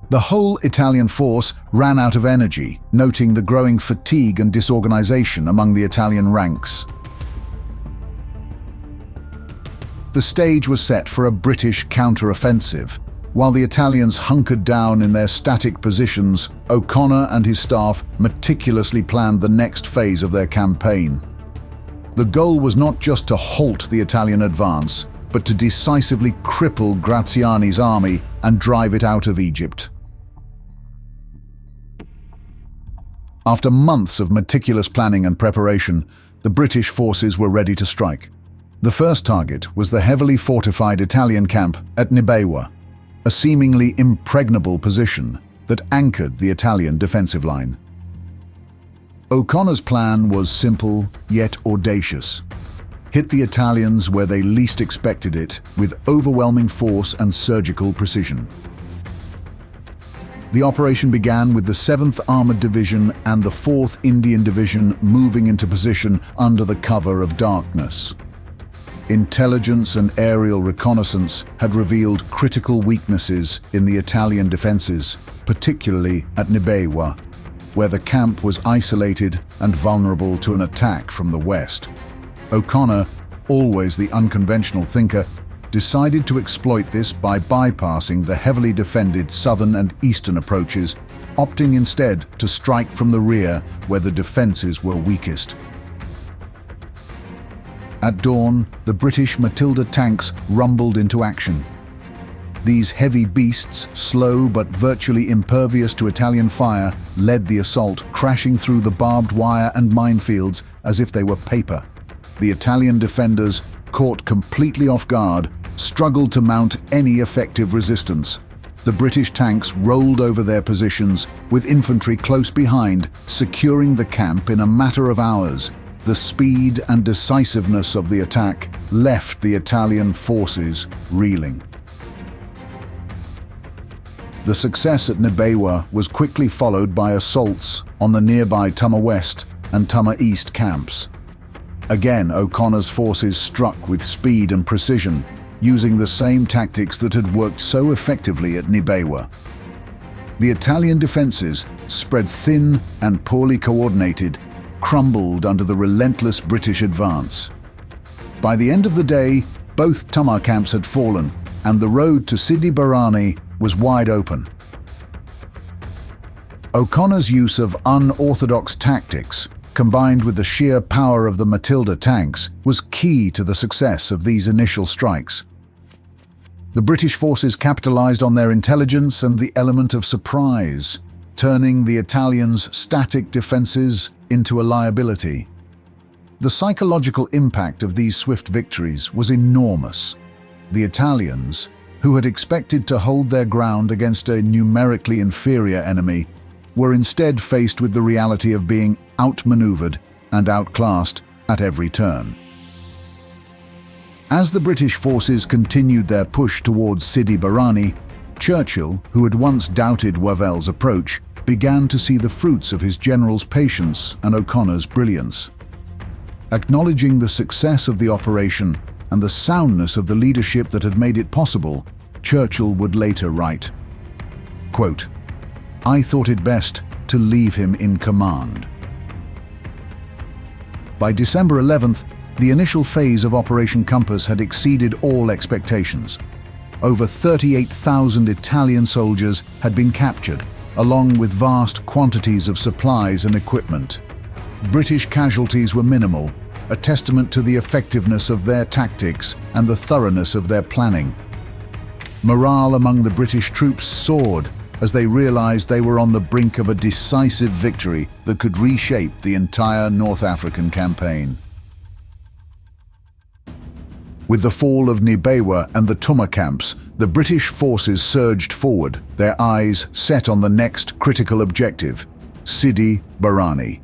"The whole Italian force ran out of energy, noting the growing fatigue and disorganization among the Italian ranks." The stage was set for a British counter-offensive. While the Italians hunkered down in their static positions, O'Connor and his staff meticulously planned the next phase of their campaign. The goal was not just to halt the Italian advance, but to decisively cripple Graziani's army and drive it out of Egypt. After months of meticulous planning and preparation, the British forces were ready to strike. The first target was the heavily fortified Italian camp at Nibewa, a seemingly impregnable position that anchored the Italian defensive line. O'Connor's plan was simple yet audacious. Hit the Italians where they least expected it with overwhelming force and surgical precision. The operation began with the 7th Armored Division and the 4th Indian Division moving into position under the cover of darkness. Intelligence and aerial reconnaissance had revealed critical weaknesses in the Italian defenses, particularly at Nibewa, where the camp was isolated and vulnerable to an attack from the west. O'Connor, always the unconventional thinker, decided to exploit this by bypassing the heavily defended southern and eastern approaches, opting instead to strike from the rear where the defenses were weakest. At dawn, the British Matilda tanks rumbled into action. These heavy beasts, slow but virtually impervious to Italian fire, led the assault, crashing through the barbed wire and minefields as if they were paper. The Italian defenders, caught completely off guard, struggled to mount any effective resistance. The British tanks rolled over their positions, with infantry close behind, securing the camp in a matter of hours. The speed and decisiveness of the attack left the Italian forces reeling. The success at Nibewa was quickly followed by assaults on the nearby Tuma West and Tuma East camps. Again, O'Connor's forces struck with speed and precision, using the same tactics that had worked so effectively at Nibewa. The Italian defences, spread thin and poorly coordinated, crumbled under the relentless British advance. By the end of the day, both Tuma camps had fallen, and the road to Sidi Barrani was wide open. O'Connor's use of unorthodox tactics, combined with the sheer power of the Matilda tanks, was key to the success of these initial strikes. The British forces capitalized on their intelligence and the element of surprise, turning the Italians' static defenses into a liability. The psychological impact of these swift victories was enormous. The Italians, who had expected to hold their ground against a numerically inferior enemy, were instead faced with the reality of being outmaneuvered and outclassed at every turn. As the British forces continued their push towards Sidi Barrani, Churchill, who had once doubted Wavell's approach, began to see the fruits of his general's patience and O'Connor's brilliance. Acknowledging the success of the operation and the soundness of the leadership that had made it possible, Churchill would later write, quote, "I thought it best to leave him in command." By December 11th, the initial phase of Operation Compass had exceeded all expectations. Over 38,000 Italian soldiers had been captured, along with vast quantities of supplies and equipment. British casualties were minimal, a testament to the effectiveness of their tactics and the thoroughness of their planning. Morale among the British troops soared as they realized they were on the brink of a decisive victory that could reshape the entire North African campaign. With the fall of Nibewa and the Tuma camps, the British forces surged forward, their eyes set on the next critical objective, Sidi Barrani.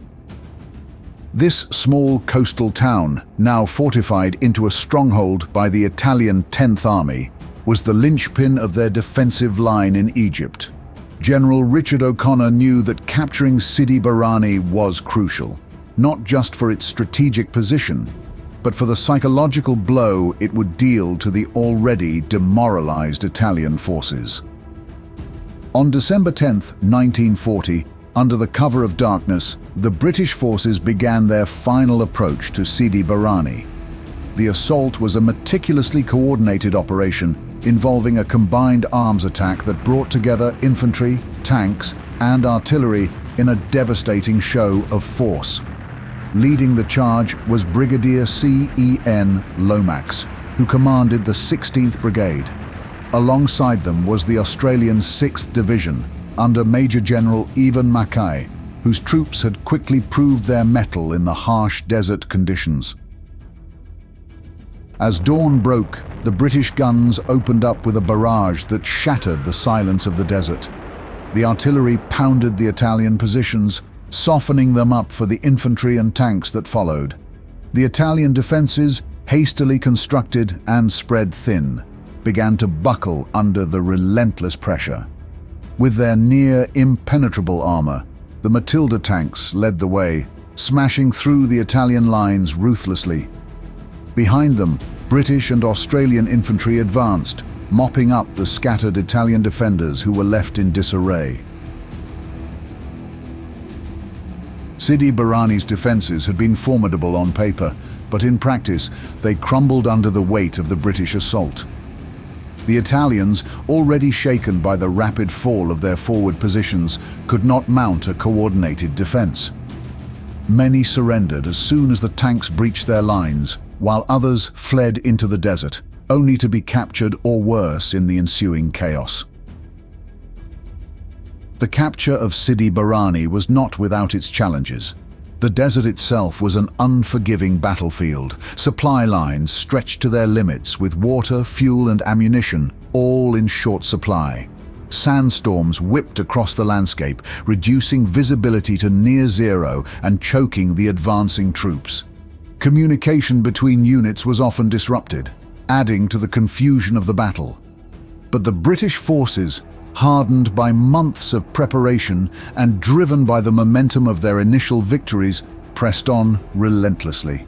This small coastal town, now fortified into a stronghold by the Italian 10th Army, was the linchpin of their defensive line in Egypt. General Richard O'Connor knew that capturing Sidi Barrani was crucial, not just for its strategic position, but for the psychological blow it would deal to the already demoralized Italian forces. On December 10, 1940, under the cover of darkness, the British forces began their final approach to Sidi Barrani. The assault was a meticulously coordinated operation involving a combined arms attack that brought together infantry, tanks, and artillery in a devastating show of force. Leading the charge was Brigadier C.E.N. Lomax, who commanded the 16th Brigade. Alongside them was the Australian 6th Division, under Major General Evan Mackay, whose troops had quickly proved their mettle in the harsh desert conditions. As dawn broke, the British guns opened up with a barrage that shattered the silence of the desert. The artillery pounded the Italian positions, softening them up for the infantry and tanks that followed. The Italian defenses, hastily constructed and spread thin, began to buckle under the relentless pressure. With their near impenetrable armor, the Matilda tanks led the way, smashing through the Italian lines ruthlessly. Behind them, British and Australian infantry advanced, mopping up the scattered Italian defenders who were left in disarray. Sidi Barrani's defences had been formidable on paper, but in practice they crumbled under the weight of the British assault. The Italians, already shaken by the rapid fall of their forward positions, could not mount a coordinated defence. Many surrendered as soon as the tanks breached their lines, while others fled into the desert, only to be captured or worse in the ensuing chaos. The capture of Sidi Barrani was not without its challenges. The desert itself was an unforgiving battlefield, supply lines stretched to their limits with water, fuel and ammunition, all in short supply. Sandstorms whipped across the landscape, reducing visibility to near zero and choking the advancing troops. Communication between units was often disrupted, adding to the confusion of the battle. But the British forces, hardened by months of preparation and driven by the momentum of their initial victories, pressed on relentlessly.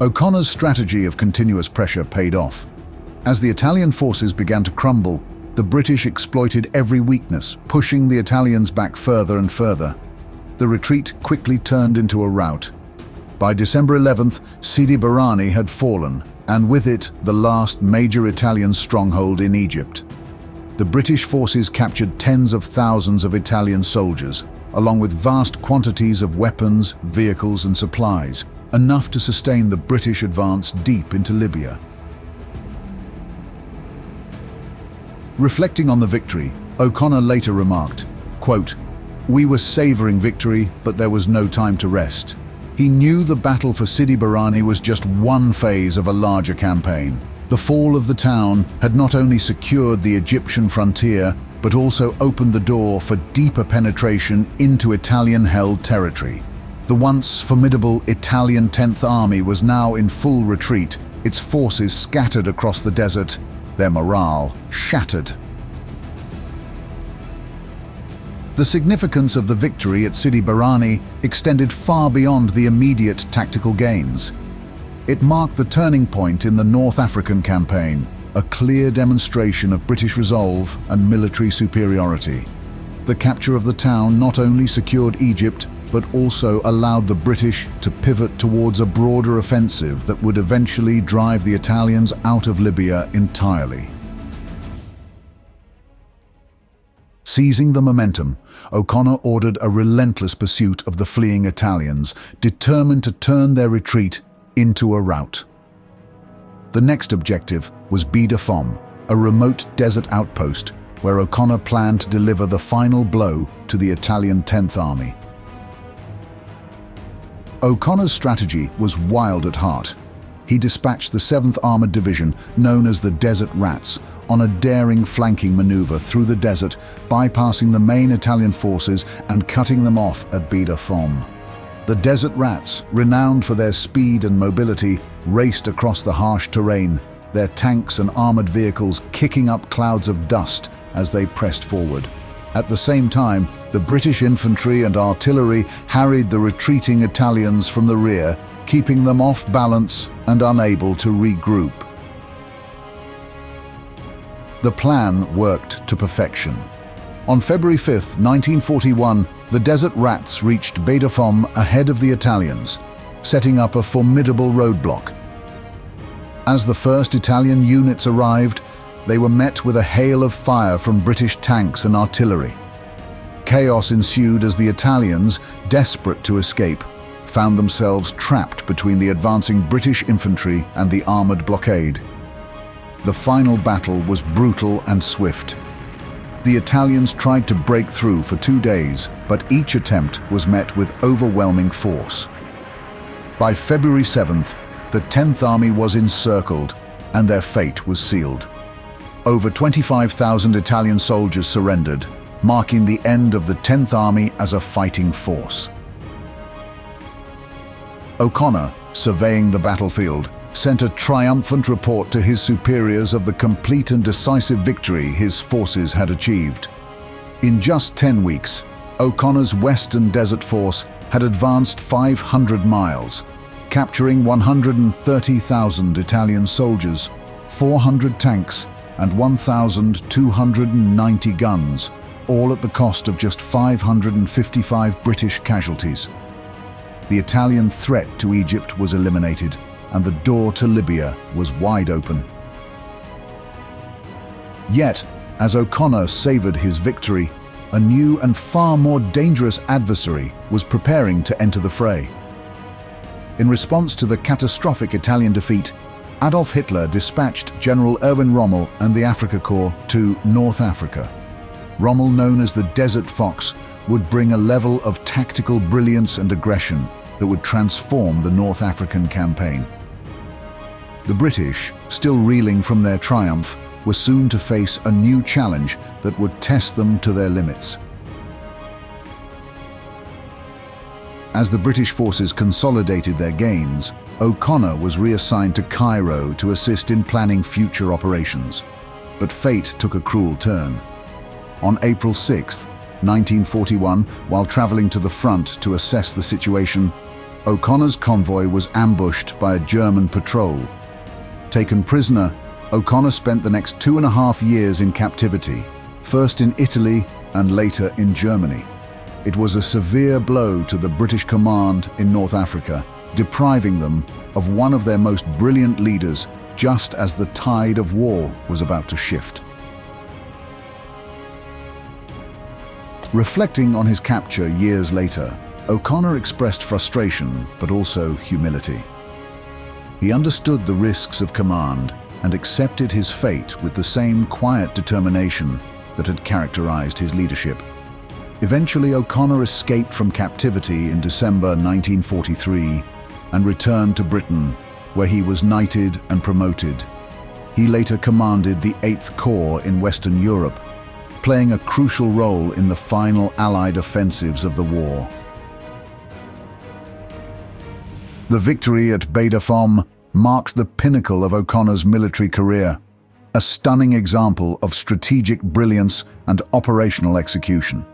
O'Connor's strategy of continuous pressure paid off. As the Italian forces began to crumble, the British exploited every weakness, pushing the Italians back further and further. The retreat quickly turned into a rout. By December 11th, Sidi Barrani had fallen, and with it, the last major Italian stronghold in Egypt. The British forces captured tens of thousands of Italian soldiers, along with vast quantities of weapons, vehicles and supplies, enough to sustain the British advance deep into Libya. Reflecting on the victory, O'Connor later remarked, quote, "We were savouring victory, but there was no time to rest." He knew the battle for Sidi Barrani was just one phase of a larger campaign. The fall of the town had not only secured the Egyptian frontier, but also opened the door for deeper penetration into Italian-held territory. The once formidable Italian 10th Army was now in full retreat, its forces scattered across the desert, their morale shattered. The significance of the victory at Sidi Barrani extended far beyond the immediate tactical gains. It marked the turning point in the North African campaign, a clear demonstration of British resolve and military superiority. The capture of the town not only secured Egypt, but also allowed the British to pivot towards a broader offensive that would eventually drive the Italians out of Libya entirely. Seizing the momentum, O'Connor ordered a relentless pursuit of the fleeing Italians, determined to turn their retreat into a rout. The next objective was Bida Fom, a remote desert outpost where O'Connor planned to deliver the final blow to the Italian 10th Army. O'Connor's strategy was wild at heart. He dispatched the 7th Armored Division, known as the Desert Rats, on a daring flanking maneuver through the desert, bypassing the main Italian forces and cutting them off at Bida Fom. The Desert Rats, renowned for their speed and mobility, raced across the harsh terrain, their tanks and armored vehicles kicking up clouds of dust as they pressed forward. At the same time, the British infantry and artillery harried the retreating Italians from the rear, keeping them off balance and unable to regroup. The plan worked to perfection. On February 5, 1941, the Desert Rats reached Bida Fom ahead of the Italians, setting up a formidable roadblock. As the first Italian units arrived, they were met with a hail of fire from British tanks and artillery. Chaos ensued as the Italians, desperate to escape, found themselves trapped between the advancing British infantry and the armoured blockade. The final battle was brutal and swift. The Italians tried to break through for 2 days, but each attempt was met with overwhelming force. By February 7th, the 10th Army was encircled, and their fate was sealed. Over 25,000 Italian soldiers surrendered, marking the end of the 10th Army as a fighting force. O'Connor, surveying the battlefield, sent a triumphant report to his superiors of the complete and decisive victory his forces had achieved. In just 10 weeks, O'Connor's Western Desert Force had advanced 500 miles, capturing 130,000 Italian soldiers, 400 tanks, and 1,290 guns, all at the cost of just 555 British casualties. The Italian threat to Egypt was eliminated, and the door to Libya was wide open. Yet, as O'Connor savoured his victory, a new and far more dangerous adversary was preparing to enter the fray. In response to the catastrophic Italian defeat, Adolf Hitler dispatched General Erwin Rommel and the Afrika Korps to North Africa. Rommel, known as the Desert Fox, would bring a level of tactical brilliance and aggression that would transform the North African campaign. The British, still reeling from their triumph, were soon to face a new challenge that would test them to their limits. As the British forces consolidated their gains, O'Connor was reassigned to Cairo to assist in planning future operations. But fate took a cruel turn. On April 6, 1941, while traveling to the front to assess the situation, O'Connor's convoy was ambushed by a German patrol. Taken prisoner, O'Connor spent the next 2.5 years in captivity, first in Italy and later in Germany. It was a severe blow to the British command in North Africa, depriving them of one of their most brilliant leaders just as the tide of war was about to shift. Reflecting on his capture years later, O'Connor expressed frustration but also humility. He understood the risks of command and accepted his fate with the same quiet determination that had characterized his leadership. Eventually, O'Connor escaped from captivity in December 1943 and returned to Britain, where he was knighted and promoted. He later commanded the 8th Corps in Western Europe, playing a crucial role in the final Allied offensives of the war. The victory at Baie de Somme marked the pinnacle of O'Connor's military career, a stunning example of strategic brilliance and operational execution.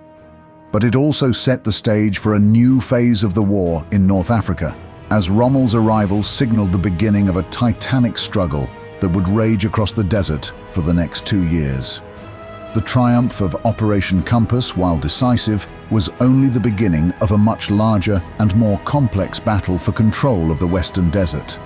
But it also set the stage for a new phase of the war in North Africa, as Rommel's arrival signaled the beginning of a titanic struggle that would rage across the desert for the next 2 years. The triumph of Operation Compass, while decisive, was only the beginning of a much larger and more complex battle for control of the Western Desert.